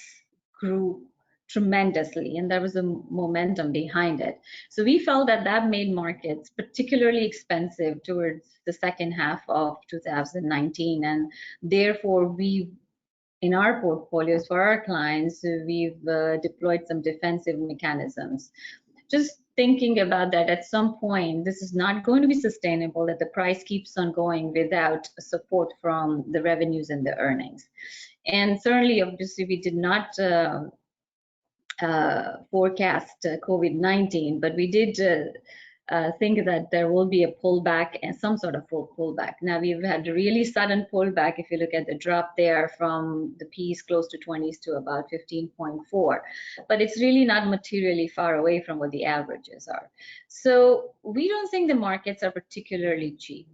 [SPEAKER 2] grew tremendously, and there was a momentum behind it. So we felt that that made markets particularly expensive towards the second half of 2019, and therefore we, in our portfolios for our clients, we've deployed some defensive mechanisms. Just thinking about that, at some point, this is not going to be sustainable, that the price keeps on going without support from the revenues and the earnings. And certainly, obviously, we did not forecast COVID-19, but we did think that there will be a pullback and some sort of pullback. Now, we've had a really sudden pullback. If you look at the drop there from the P's close to 20s to about 15.4, but it's really not materially far away from what the averages are. So we don't think the markets are particularly cheap.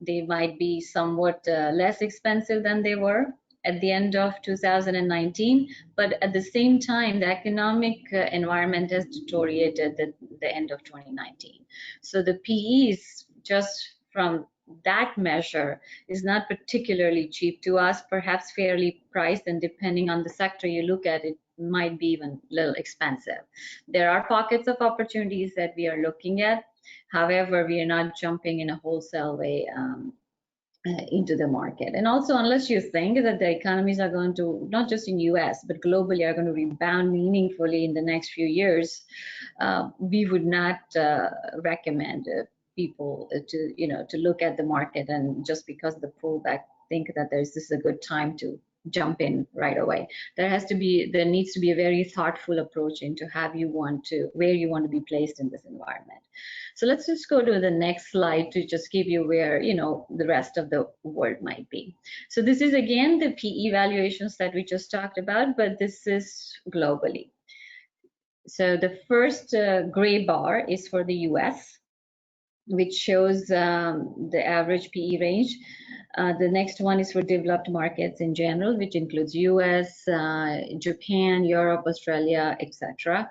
[SPEAKER 2] They might be somewhat less expensive than they were at the end of 2019, but at the same time, the economic environment has deteriorated at the end of 2019. So the PEs, just from that measure, is not particularly cheap to us, perhaps fairly priced, and depending on the sector you look at, it might be even a little expensive. There are pockets of opportunities that we are looking at. However, we are not jumping in a wholesale way into the market. And also, unless you think that the economies are going to, not just in US, but globally, are going to rebound meaningfully in the next few years, we would not recommend people to look at the market and just because of the pullback think that this is a good time to jump in right away. There needs to be a very thoughtful approach into where you want to be placed in this environment. So let's just go to the next slide to just give you where the rest of the world might be. So this is again the PE valuations that we just talked about, but this is globally. So the first gray bar is for the US, which shows the average PE range. The next one is for developed markets in general, which includes US, Japan, Europe, Australia, etc.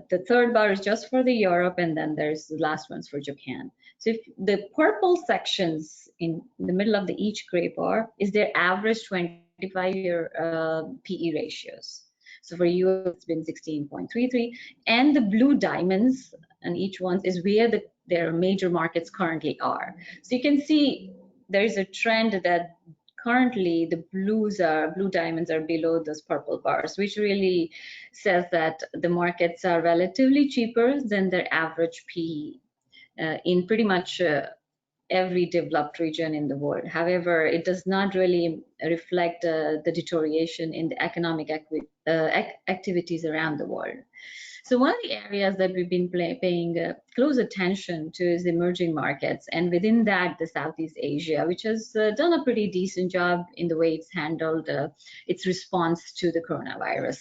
[SPEAKER 2] The third bar is just for the Europe, and then there's the last ones for Japan. So if the purple sections in the middle of each gray bar is their average 25-year PE ratios. So for US, it's been 16.33, and the blue diamonds on each one is where their major markets currently are. So you can see there is a trend that currently the blue diamonds are below those purple bars, which really says that the markets are relatively cheaper than their average PE in pretty much every developed region in the world. However, it does not really reflect the deterioration in the economic activities around the world. So one of the areas that we've been paying close attention to is emerging markets, and within that, the Southeast Asia, which has done a pretty decent job in the way it's handled its response to the coronavirus.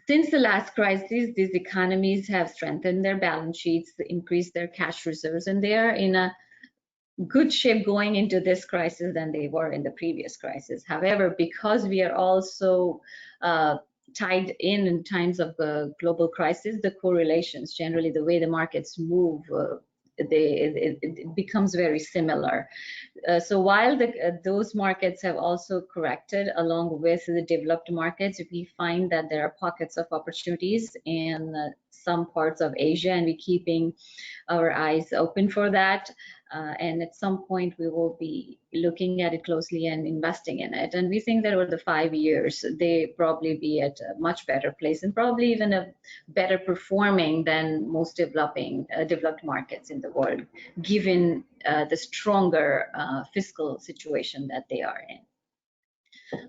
[SPEAKER 2] Since the last crisis, these economies have strengthened their balance sheets, increased their cash reserves, and they are in a good shape going into this crisis than they were in the previous crisis. However, because we are also tied in times of the global crisis, the correlations, generally the way the markets move, it becomes very similar. So while those markets have also corrected along with the developed markets, we find that there are pockets of opportunities in some parts of Asia, and we're keeping our eyes open for that. And at some point, we will be looking at it closely and investing in it. And we think that over the 5 years, they probably be at a much better place and probably even a better performing than most developed markets in the world, given the stronger fiscal situation that they are in.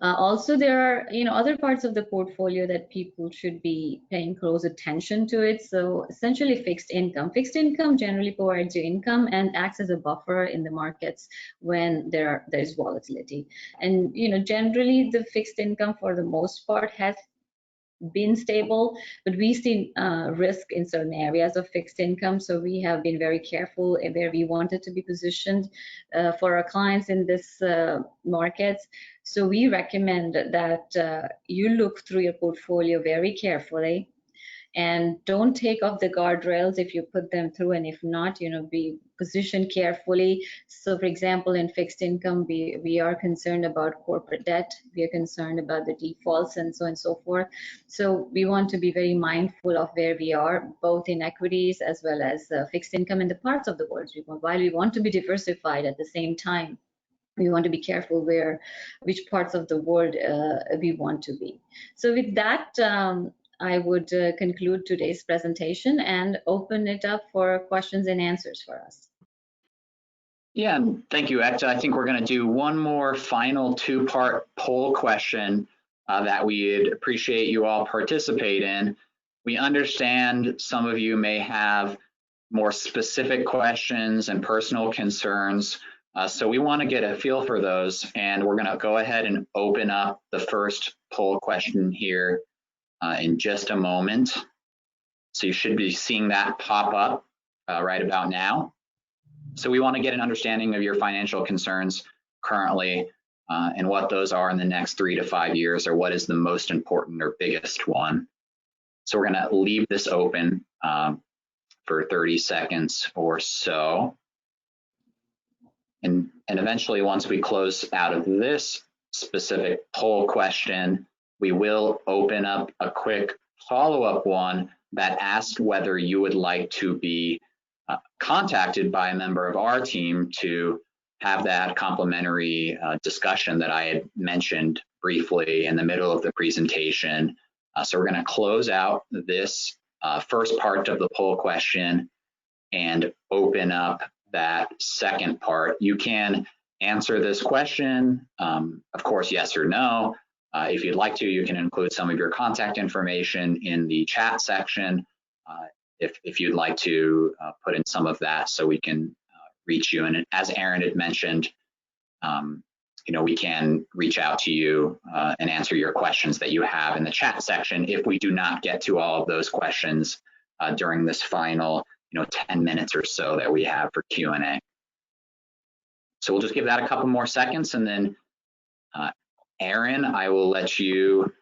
[SPEAKER 2] Also, there are other parts of the portfolio that people should be paying close attention to it. So essentially fixed income. Fixed income generally provides you income and acts as a buffer in the markets when there's volatility. And generally the fixed income for the most part has been stable, but we see risk in certain areas of fixed income. So we have been very careful where we wanted to be positioned for our clients in this markets. So we recommend that you look through your portfolio very carefully and don't take off the guardrails if you put them through, and if not, be positioned carefully. So for example, in fixed income, we are concerned about corporate debt, we are concerned about the defaults and so on and so forth. So we want to be very mindful of where we are, both in equities as well as fixed income in the parts of the world. While we want to be diversified, at the same time, we want to be careful which parts of the world we want to be. So with that, I would conclude today's presentation and open it up for questions and answers for us.
[SPEAKER 3] Yeah, thank you, Ekta. I think we're going to do one more final two-part poll question that we'd appreciate you all participate in. We understand some of you may have more specific questions and personal concerns, so we want to get a feel for those, and we're going to go ahead and open up the first poll question here in just a moment. So you should be seeing that pop up right about now. So we want to get an understanding of your financial concerns currently and what those are in the next 3 to 5 years, or what is the most important or biggest one. So we're going to leave this open for 30 seconds or so. And eventually, once we close out of this specific poll question, we will open up a quick follow-up one that asks whether you would like to be contacted by a member of our team to have that complimentary discussion that I had mentioned briefly in the middle of the presentation. So we're going to close out this first part of the poll question and open up that second part. You can answer this question, of course, yes or no. If you'd like to, you can include some of your contact information in the chat section if you'd like to put in some of that so we can reach you. And as Aaron had mentioned, we can reach out to you and answer your questions that you have in the chat section if we do not get to all of those questions during this final 10 minutes or so that we have for Q&A. So we'll just give that a couple more seconds, and then Aaron, I will let you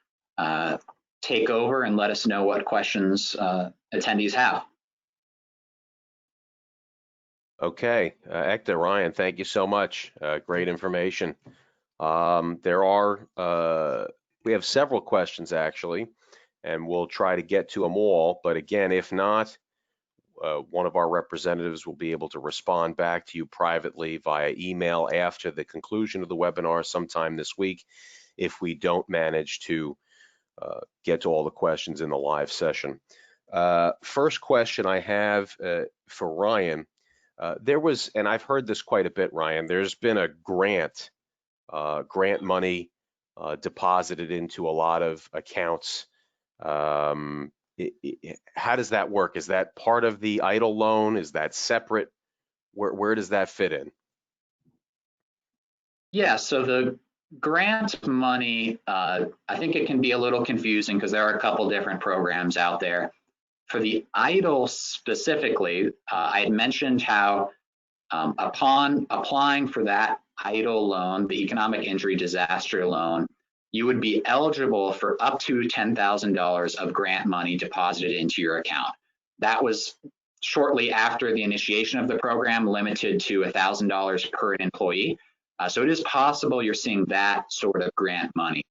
[SPEAKER 3] take over and let us know what questions attendees have.
[SPEAKER 1] Okay, Ekta, Ryan, thank you so much. Great information. We have several questions actually, and we'll try to get to them all. But again, if not, one of our representatives will be able to respond back to you privately via email after the conclusion of the webinar sometime this week if we don't manage to get to all the questions in the live session. First question I have for Ryan. There was, and I've heard this quite a bit, Ryan, there's been a grant money deposited into a lot of accounts. How does that work? Is that part of the EIDL loan? Is that separate? Where does that fit in?
[SPEAKER 3] Yeah, so the grant money, I think it can be a little confusing because there are a couple different programs out there. For the EIDL specifically, I had mentioned how upon applying for that EIDL loan, the economic injury disaster loan, you would be eligible for up to $10,000 of grant money deposited into your account. That was shortly after the initiation of the program, limited to $1,000 per employee. So it is possible you're seeing that sort of grant money.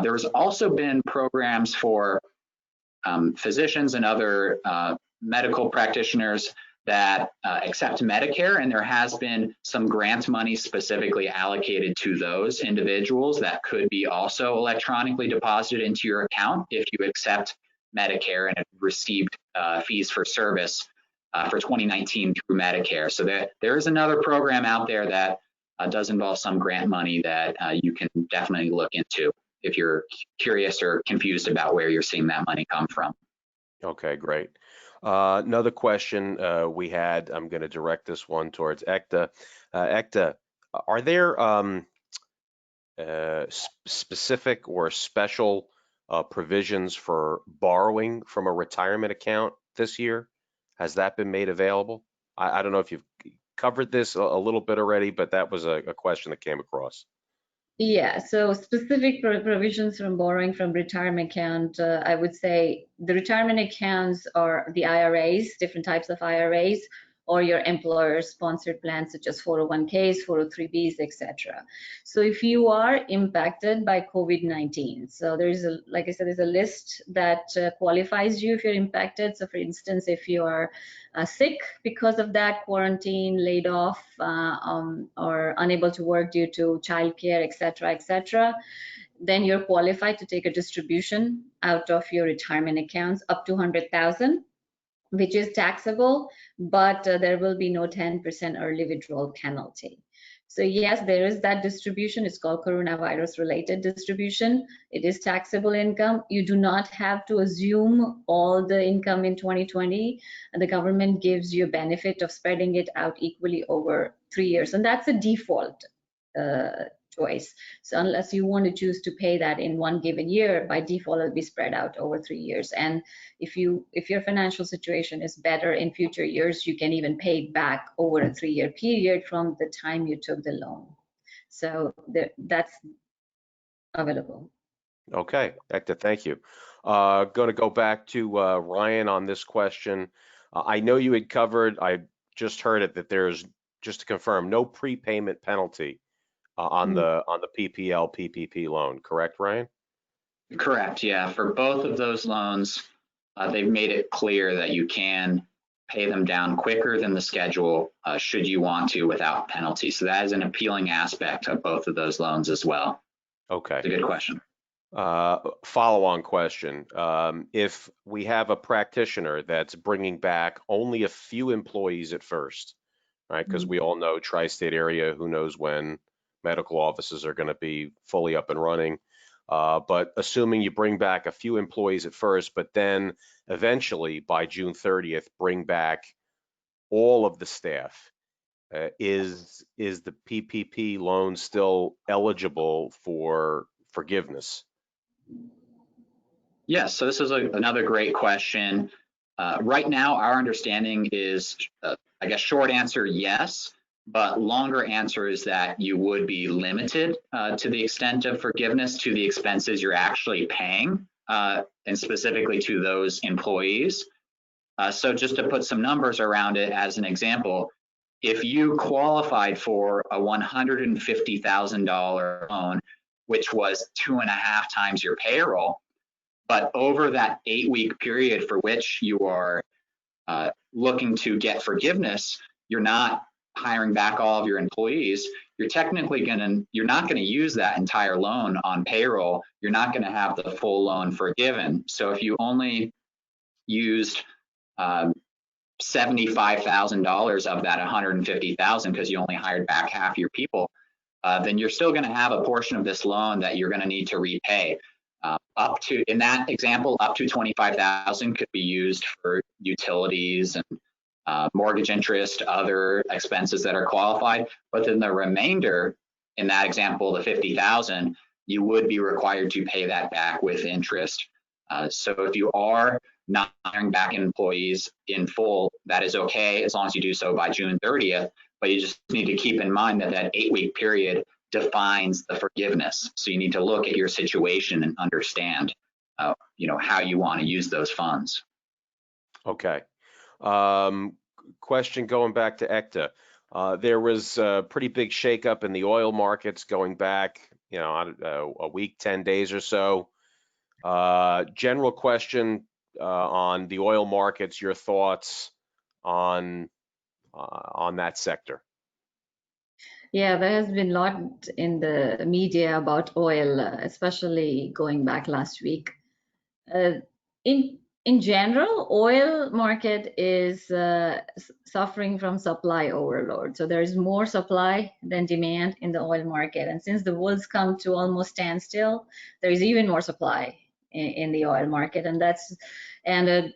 [SPEAKER 3] There's also been programs for physicians and other medical practitioners that accept Medicare, and there has been some grant money specifically allocated to those individuals that could be also electronically deposited into your account if you accept Medicare and have received fees for service for 2019 through Medicare. So there is another program out there that does involve some grant money that you can definitely look into if you're curious or confused about where you're seeing that money come from.
[SPEAKER 1] Okay, great. Another question we had, I'm going to direct this one towards Ekta. Ekta, are there specific or special provisions for borrowing from a retirement account this year? Has that been made available? I don't know if you've covered this a little bit already, but that was a question that came across.
[SPEAKER 2] Yeah, so specific provisions from borrowing from retirement account, I would say the retirement accounts are the IRAs, different types of IRAs, or your employer-sponsored plans such as 401ks, 403bs, etc. So if you are impacted by COVID-19, so there's a, like I said, there's a list that qualifies you if you're impacted. So for instance, if you are sick because of that, quarantine, laid off, or unable to work due to childcare, etc., then you're qualified to take a distribution out of your retirement accounts up to 100,000. Which is taxable, but there will be no 10% early withdrawal penalty. So yes, there is that distribution. It's called coronavirus related distribution. It is taxable income. You do not have to assume all the income in 2020. The government gives you a benefit of spreading it out equally over 3 years. And that's a default choice. So unless you want to choose to pay that in one given year, by default it'll be spread out over 3 years. And if your financial situation is better in future years, you can even pay it back over a 3-year period from the time you took the loan. So that's available.
[SPEAKER 1] Okay, Ekta, thank you. Going to go back to Ryan on this question. I know you had covered, I just heard it, that there's, just to confirm, no prepayment penalty on the PPL PPP loan, correct, Ryan?
[SPEAKER 3] Correct, yeah. For both of those loans, they've made it clear that you can pay them down quicker than the schedule should you want to without penalty. So that is an appealing aspect of both of those loans as well.
[SPEAKER 1] Okay.
[SPEAKER 3] It's a good question.
[SPEAKER 1] Follow-on question. If we have a practitioner that's bringing back only a few employees at first, right? Because we all know tri-state area, who knows when medical offices are going to be fully up and running. But assuming you bring back a few employees at first, but then eventually by June 30th, bring back all of the staff, is the PPP loan still eligible for forgiveness?
[SPEAKER 3] Yes, so this is another great question. Right now, our understanding is, I guess, short answer, yes. But longer answer is that you would be limited to the extent of forgiveness to the expenses you're actually paying, and specifically to those employees. So just to put some numbers around it as an example, if you qualified for a $150,000 loan, which was 2.5 times your payroll, but over that 8-week period for which you are looking to get forgiveness, you're not hiring back all of your employees, you're not going to use that entire loan on payroll. You're not going to have the full loan forgiven. So if you only used $75,000 of that 150,000 because you only hired back half your people, then you're still going to have a portion of this loan that you're going to need to repay. Up to, in that example, up to 25,000 could be used for utilities and mortgage interest, other expenses that are qualified. But then the remainder, in that example, the 50,000, you would be required to pay that back with interest. So if you are not hiring back employees in full, that is okay as long as you do so by June 30th. But you just need to keep in mind that that 8-week period defines the forgiveness. So you need to look at your situation and understand, how you want to use those funds.
[SPEAKER 1] Okay. Question going back to Ekta. There was a pretty big shakeup in the oil markets going back, a week, 10 days or so. General question on the oil markets, your thoughts on that sector.
[SPEAKER 2] Yeah, there has been a lot in the media about oil, especially going back last week. In general, oil market is suffering from supply overload. So there is more supply than demand in the oil market. And since the world's come to almost standstill, there is even more supply in the oil market. And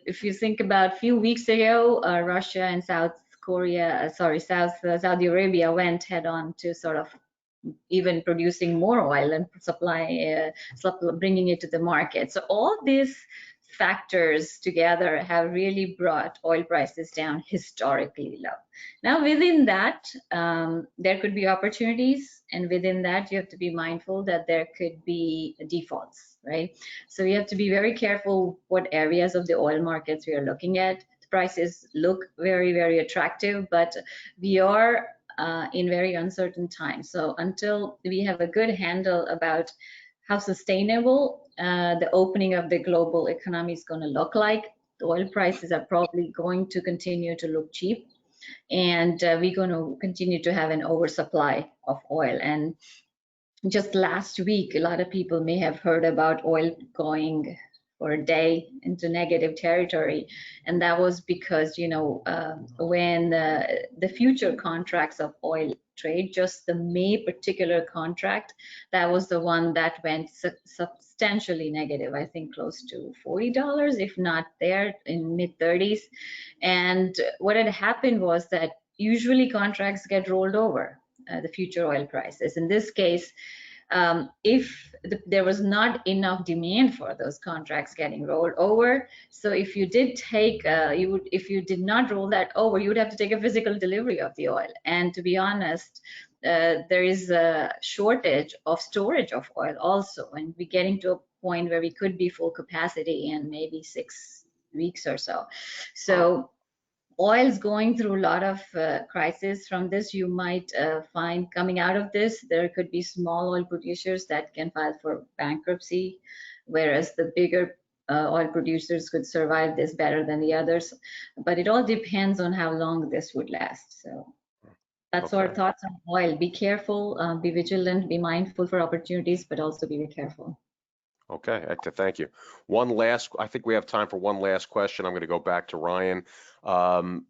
[SPEAKER 2] if you think about a few weeks ago, Russia and Saudi Arabia went head on to sort of even producing more oil and bringing it to the market. So all these factors together have really brought oil prices down historically low. Now within that, there could be opportunities, and within that you have to be mindful that there could be defaults, right? So you have to be very careful what areas of the oil markets we are looking at. The prices look very, very attractive, but we are in very uncertain times. So until we have a good handle about how sustainable the opening of the global economy is going to look like, the oil prices are probably going to continue to look cheap, and we're going to continue to have an oversupply of oil. And just last week, a lot of people may have heard about oil going for a day into negative territory, and that was because when the future contracts of oil trade, just the May particular contract, that was the one that went substantially negative. I think close to $40, if not there, in mid-30s. And what had happened was that usually contracts get rolled over, the future oil prices. In this case, if there was not enough demand for those contracts getting rolled over, so if you did take, if you did not roll that over, you would have to take a physical delivery of the oil. And to be honest, there is a shortage of storage of oil also, and we're getting to a point where we could be full capacity in maybe 6 weeks or so. So oil's going through a lot of crisis. From this, you might find coming out of this, there could be small oil producers that can file for bankruptcy, whereas the bigger oil producers could survive this better than the others. But it all depends on how long this would last. So that's our thoughts on oil. Be careful, be vigilant, be mindful for opportunities, but also be careful.
[SPEAKER 1] Okay, Ekta, thank you. I think we have time for one last question. I'm going to go back to Ryan.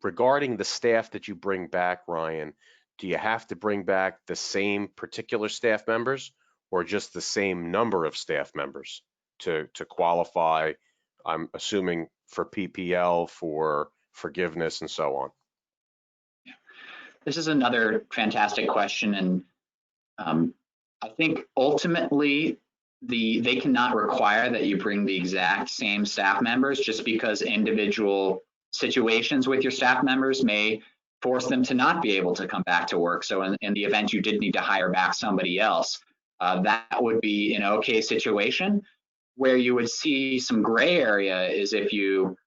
[SPEAKER 1] Regarding the staff that you bring back, Ryan, do you have to bring back the same particular staff members or just the same number of staff members to qualify, I'm assuming, for PPL, for forgiveness, and so on?
[SPEAKER 3] This is another fantastic question, and I think ultimately they cannot require that you bring the exact same staff members, just because individual situations with your staff members may force them to not be able to come back to work. So in the event you did need to hire back somebody else, that would be an okay situation. Where you would see some gray area is if you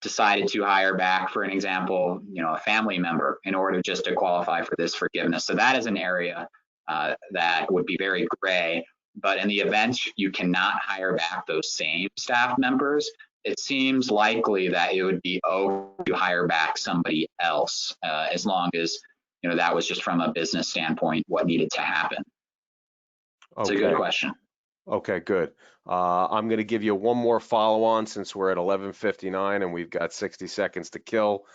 [SPEAKER 3] decided to hire back, for an example, a family member in order just to qualify for this forgiveness. So that is an area that would be very gray. But in the event you cannot hire back those same staff members, it seems likely that it would be okay to hire back somebody else, as long as that was just from a business standpoint what needed to happen. It's a good question.
[SPEAKER 1] Okay, good. I'm going to give you one more follow-on since we're at 11:59 and we've got 60 seconds to kill.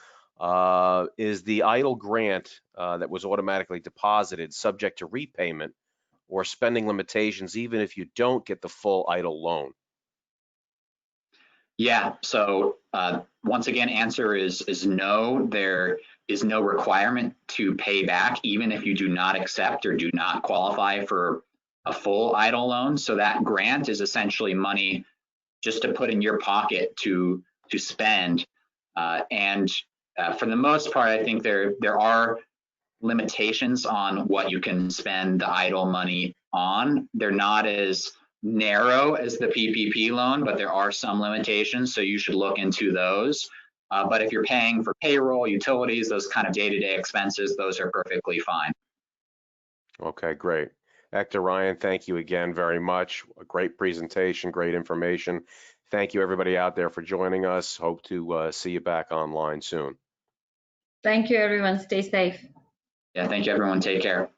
[SPEAKER 1] Is the idle grant that was automatically deposited subject to repayment or spending limitations even if you don't get the full idle loan?
[SPEAKER 3] Yeah, so once again, answer is no. There is no requirement to pay back, even if you do not accept or do not qualify for a full idle loan. So that grant is essentially money just to put in your pocket to spend. For the most part, I think there are limitations on what you can spend the idle money on. They're not as narrow as the PPP loan, but there are some limitations, so you should look into those. But if you're paying for payroll, utilities, those kind of day-to-day expenses, those are perfectly fine.
[SPEAKER 1] Okay, great. Ekta, Ryan, thank you again very much. A great presentation, great information. Thank you everybody out there for joining us. Hope to see you back online soon.
[SPEAKER 2] Thank you, everyone. Stay safe.
[SPEAKER 3] Yeah, thank you, everyone. Take care.